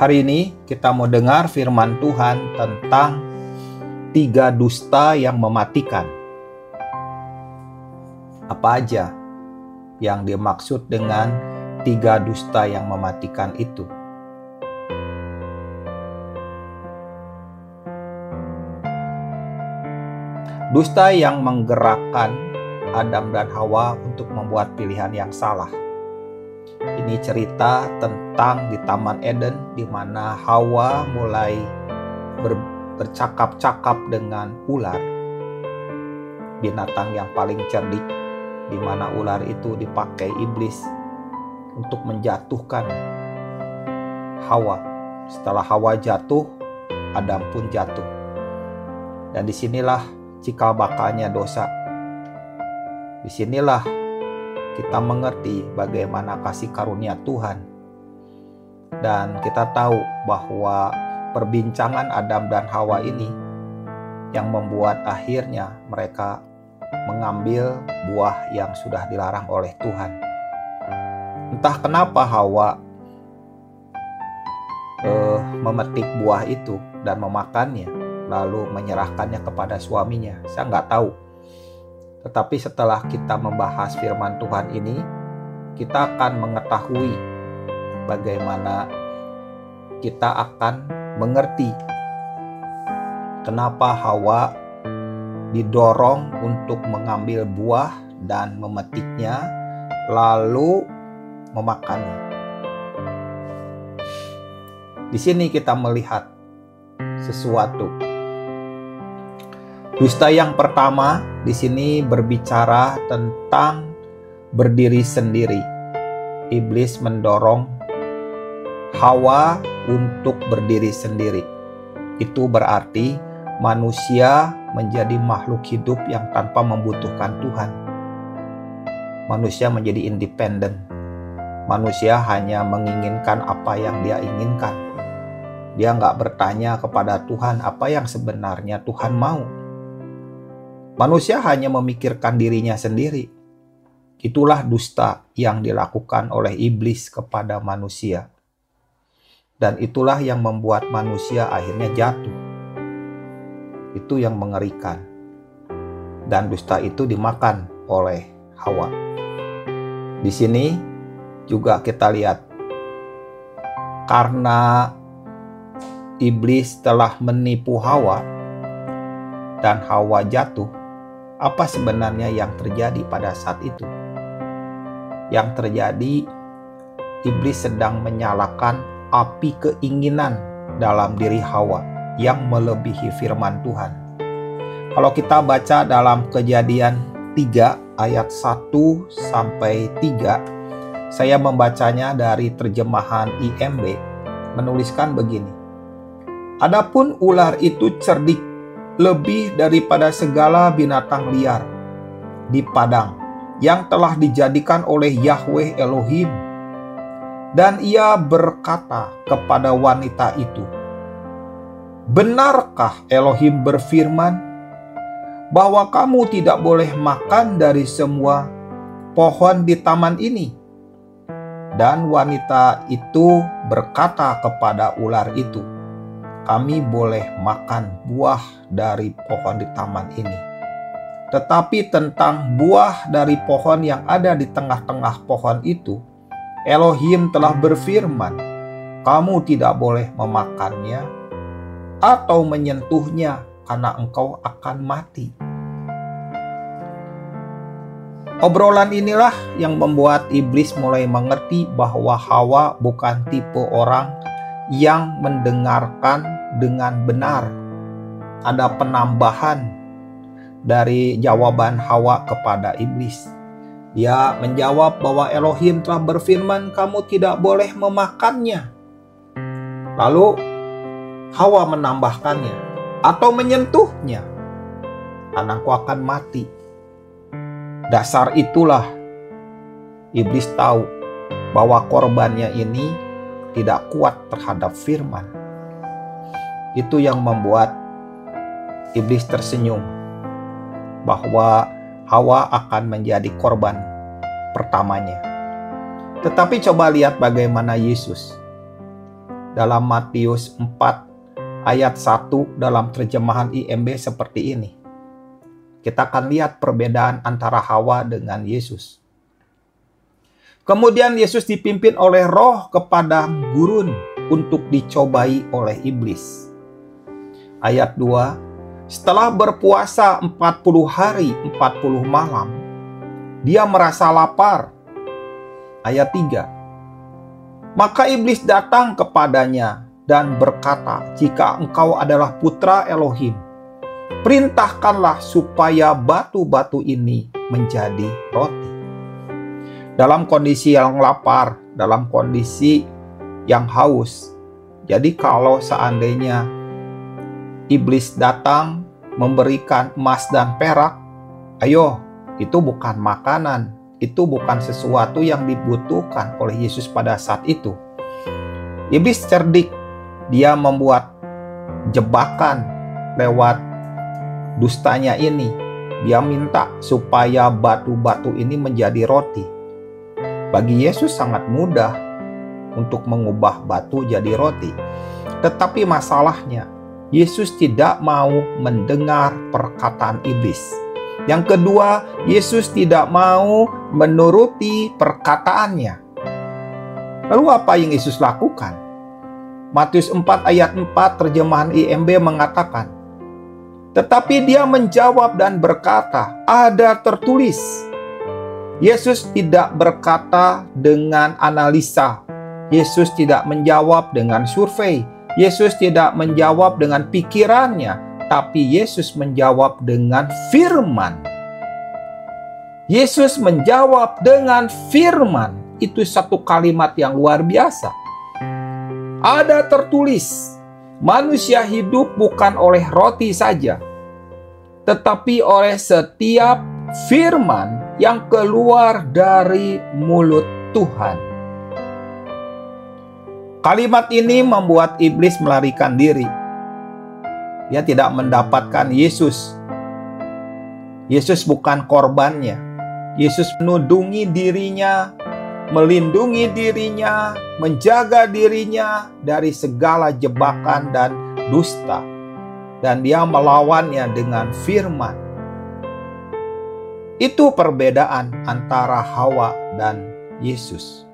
Hari ini kita mau dengar firman Tuhan tentang 3 dusta yang mematikan. Apa aja yang dimaksud dengan 3 dusta yang mematikan itu? Dusta yang menggerakkan Adam dan Hawa untuk membuat pilihan yang salah. Ini cerita tentang di Taman Eden, di mana Hawa mulai bercakap-cakap dengan ular, binatang yang paling cerdik, di mana ular itu dipakai iblis untuk menjatuhkan Hawa. Setelah Hawa jatuh, Adam pun jatuh. Dan disinilah cikal bakalnya dosa. Disinilah kita mengerti bagaimana kasih karunia Tuhan. Dan kita tahu bahwa perbincangan Adam dan Hawa ini yang membuat akhirnya mereka mengambil buah yang sudah dilarang oleh Tuhan. Entah kenapa Hawa memetik buah itu dan memakannya, lalu menyerahkannya kepada suaminya. Saya nggak tahu. Tetapi setelah kita membahas firman Tuhan ini, kita akan mengetahui bagaimana kita akan mengerti kenapa Hawa didorong untuk mengambil buah dan memetiknya, lalu memakannya. Di sini kita melihat sesuatu. Dusta yang pertama di sini berbicara tentang berdiri sendiri. Iblis mendorong Hawa untuk berdiri sendiri. Itu berarti manusia menjadi makhluk hidup yang tanpa membutuhkan Tuhan. Manusia menjadi independen. Manusia hanya menginginkan apa yang dia inginkan. Dia nggak bertanya kepada Tuhan apa yang sebenarnya Tuhan mau. Manusia hanya memikirkan dirinya sendiri. Itulah dusta yang dilakukan oleh iblis kepada manusia. Dan itulah yang membuat manusia akhirnya jatuh. Itu yang mengerikan. Dan dusta itu dimakan oleh Hawa. Di sini juga kita lihat, karena iblis telah menipu Hawa dan Hawa jatuh, apa sebenarnya yang terjadi pada saat itu? Yang terjadi, iblis sedang menyalakan api keinginan dalam diri Hawa yang melebihi firman Tuhan. Kalau kita baca dalam Kejadian 3 ayat 1 sampai 3, saya membacanya dari terjemahan IMB, menuliskan begini. Adapun ular itu cerdik lebih daripada segala binatang liar di padang yang telah dijadikan oleh Yahweh Elohim. Dan ia berkata kepada wanita itu, "Benarkah Elohim berfirman bahwa kamu tidak boleh makan dari semua pohon di taman ini?" Dan wanita itu berkata kepada ular itu, "Kami boleh makan buah dari pohon di taman ini. Tetapi tentang buah dari pohon yang ada di tengah-tengah pohon itu, Elohim telah berfirman, kamu tidak boleh memakannya atau menyentuhnya karena engkau akan mati." Obrolan inilah yang membuat iblis mulai mengerti bahwa Hawa bukan tipe orang yang mendengarkan dengan benar. Ada penambahan dari jawaban Hawa kepada iblis. Dia menjawab bahwa Elohim telah berfirman, kamu tidak boleh memakannya. Lalu Hawa menambahkannya, atau menyentuhnya, karena engkau akan mati. Dasar itulah iblis tahu bahwa korbannya ini tidak kuat terhadap firman. Itu yang membuat iblis tersenyum bahwa Hawa akan menjadi korban pertamanya. Tetapi coba lihat bagaimana Yesus. dalam Matius 4 ayat 1 dalam terjemahan IMB seperti ini. Kita akan lihat perbedaan antara Hawa dengan Yesus. Kemudian Yesus dipimpin oleh Roh ke padang gurun untuk dicobai oleh iblis. Ayat 2, setelah berpuasa 40 hari 40 malam, dia merasa lapar. Ayat 3, maka iblis datang kepadanya dan berkata, jika engkau adalah putra Elohim, perintahkanlah supaya batu-batu ini menjadi roti. Dalam kondisi yang lapar, dalam kondisi yang haus. Jadi kalau seandainya iblis datang memberikan emas dan perak, ayo, itu bukan makanan, itu bukan sesuatu yang dibutuhkan oleh Yesus pada saat itu. Iblis cerdik, dia membuat jebakan lewat dustanya ini. Dia minta supaya batu-batu ini menjadi roti. Bagi Yesus sangat mudah untuk mengubah batu jadi roti. Tetapi masalahnya, Yesus tidak mau mendengar perkataan iblis. Yang kedua, Yesus tidak mau menuruti perkataannya. Lalu apa yang Yesus lakukan? Matius 4 ayat 4 terjemahan IMB mengatakan, tetapi dia menjawab dan berkata, ada tertulis. Yesus tidak berkata dengan analisa. Yesus tidak menjawab dengan survei. Yesus tidak menjawab dengan pikirannya, tapi Yesus menjawab dengan firman. Yesus menjawab dengan firman. Itu satu kalimat yang luar biasa. Ada tertulis, manusia hidup bukan oleh roti saja, tetapi oleh setiap firman yang keluar dari mulut Tuhan. Kalimat ini membuat iblis melarikan diri. Dia tidak mendapatkan Yesus. Yesus bukan korbannya. Yesus menudungi dirinya, melindungi dirinya, menjaga dirinya dari segala jebakan dan dusta. Dan dia melawannya dengan firman. Itu perbedaan antara Hawa dan Yesus.